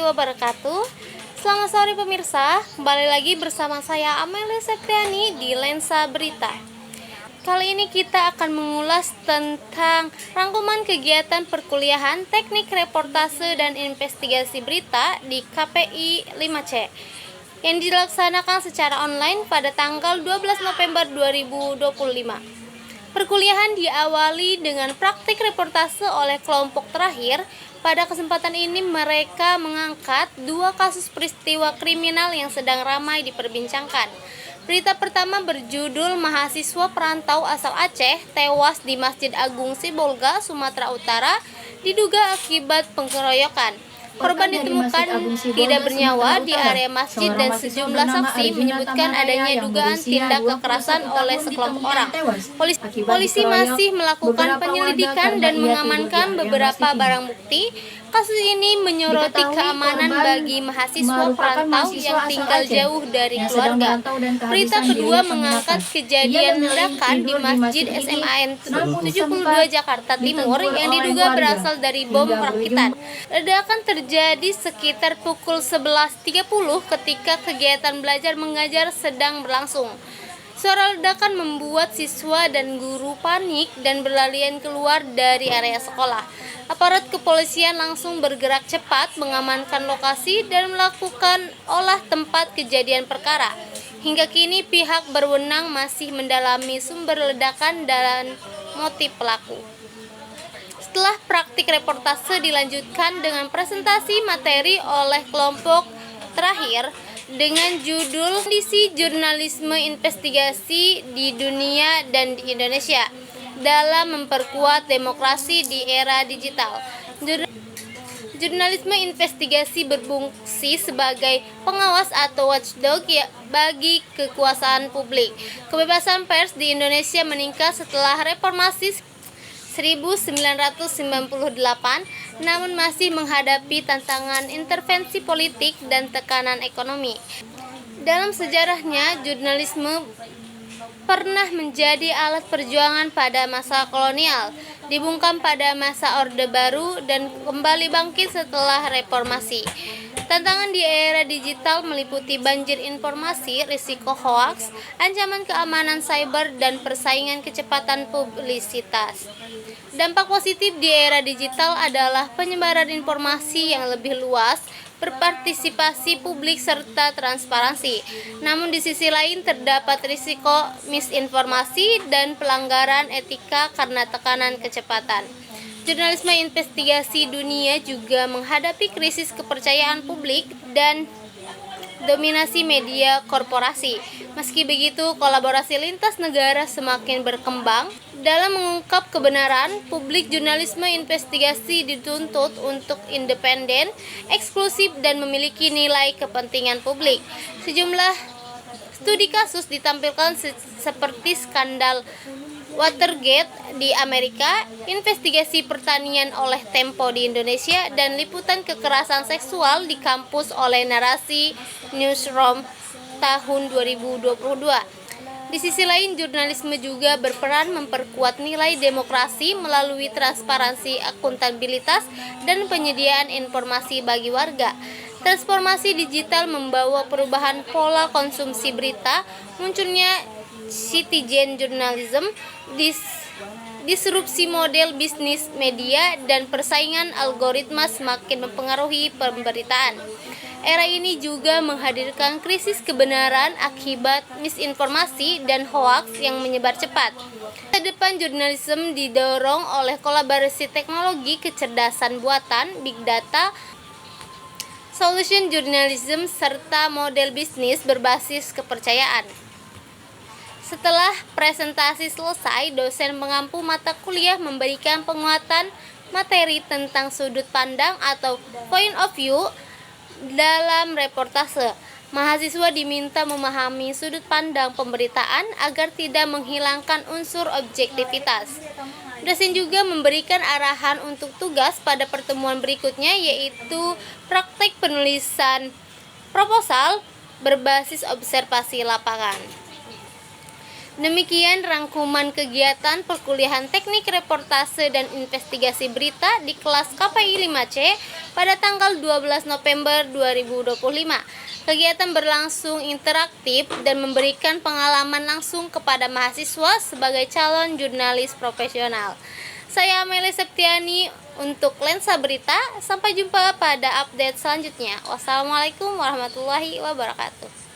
wabarakatuh. Selamat sore pemirsa, kembali lagi bersama saya Amelia Septiani di Lensa Berita. Kali ini kita akan mengulas tentang rangkuman kegiatan perkuliahan Teknik Reportase dan Investigasi Berita di KPI 5C yang dilaksanakan secara online pada tanggal 12 November 2025. Perkuliahan diawali dengan praktik reportase oleh kelompok terakhir. Pada kesempatan ini mereka mengangkat dua kasus peristiwa kriminal yang sedang ramai diperbincangkan. Berita pertama berjudul mahasiswa perantau asal Aceh tewas di Masjid Agung Sibolga, Sumatera Utara diduga akibat pengeroyokan. Korban ditemukan tidak bernyawa di area masjid dan sejumlah saksi menyebutkan adanya dugaan tindak kekerasan oleh sekelompok orang. Polisi masih melakukan penyelidikan dan mengamankan beberapa barang bukti. Kasus ini menyoroti keamanan bagi mahasiswa perantau yang tinggal jauh dari keluarga. Berita kedua mengangkat kejadian ledakan di Masjid SMAN 72 Jakarta Timur yang diduga berasal dari bom rakitan. Ledakan terjadi sekitar pukul 11.30 ketika kegiatan belajar mengajar sedang berlangsung. Suara ledakan membuat siswa dan guru panik dan berlarian keluar dari area sekolah. Aparat kepolisian langsung bergerak cepat mengamankan lokasi dan melakukan olah tempat kejadian perkara. Hingga kini pihak berwenang masih mendalami sumber ledakan dan motif pelaku. Setelah praktik reportase dilanjutkan dengan presentasi materi oleh kelompok terakhir dengan judul Kondisi Jurnalisme Investigasi di Dunia dan di Indonesia dalam memperkuat demokrasi di era digital. Jurnalisme investigasi berfungsi sebagai pengawas atau watchdog bagi kekuasaan publik. Kebebasan pers di Indonesia meningkat setelah reformasi 1998, namun masih menghadapi tantangan intervensi politik dan tekanan ekonomi. Dalam sejarahnya, jurnalisme pernah menjadi alat perjuangan pada masa kolonial, dibungkam pada masa Orde Baru, dan kembali bangkit setelah reformasi. Tantangan di era digital meliputi banjir informasi, risiko hoaks, ancaman keamanan cyber, dan persaingan kecepatan publisitas. Dampak positif di era digital adalah penyebaran informasi yang lebih luas, berpartisipasi publik, serta transparansi. Namun di sisi lain terdapat risiko misinformasi dan pelanggaran etika karena tekanan kecepatan. Jurnalisme investigasi dunia juga menghadapi krisis kepercayaan publik dan dominasi media korporasi. Meski begitu, kolaborasi lintas negara semakin berkembang. Dalam mengungkap kebenaran, publik jurnalisme investigasi dituntut untuk independen, eksklusif, dan memiliki nilai kepentingan publik. Sejumlah studi kasus ditampilkan seperti skandal Watergate di Amerika, investigasi pertanian oleh Tempo di Indonesia, dan liputan kekerasan seksual di kampus oleh Narasi Newsroom tahun 2022. Di sisi lain, jurnalisme juga berperan memperkuat nilai demokrasi melalui transparansi, akuntabilitas, dan penyediaan informasi bagi warga. Transformasi digital membawa perubahan pola konsumsi berita, munculnya citizen journalism, disrupsi model bisnis media, dan persaingan algoritma semakin mempengaruhi pemberitaan. Era ini juga menghadirkan krisis kebenaran akibat misinformasi dan hoaks yang menyebar cepat. Ke depan, jurnalisme didorong oleh kolaborasi teknologi kecerdasan buatan, big data, solution journalism, serta model bisnis berbasis kepercayaan. Setelah presentasi selesai, dosen pengampu mata kuliah memberikan penguatan materi tentang sudut pandang atau point of view dalam reportase. Mahasiswa diminta memahami sudut pandang pemberitaan agar tidak menghilangkan unsur objektivitas. Dosen juga memberikan arahan untuk tugas pada pertemuan berikutnya, yaitu praktek penulisan proposal berbasis observasi lapangan. Demikian rangkuman kegiatan perkuliahan Teknik Reportase dan Investigasi Berita di kelas KPI 5C pada tanggal 12 November 2025. Kegiatan berlangsung interaktif dan memberikan pengalaman langsung kepada mahasiswa sebagai calon jurnalis profesional. Saya Amelie Septiani untuk Lensa Berita. Sampai jumpa pada update selanjutnya. Wassalamualaikum warahmatullahi wabarakatuh.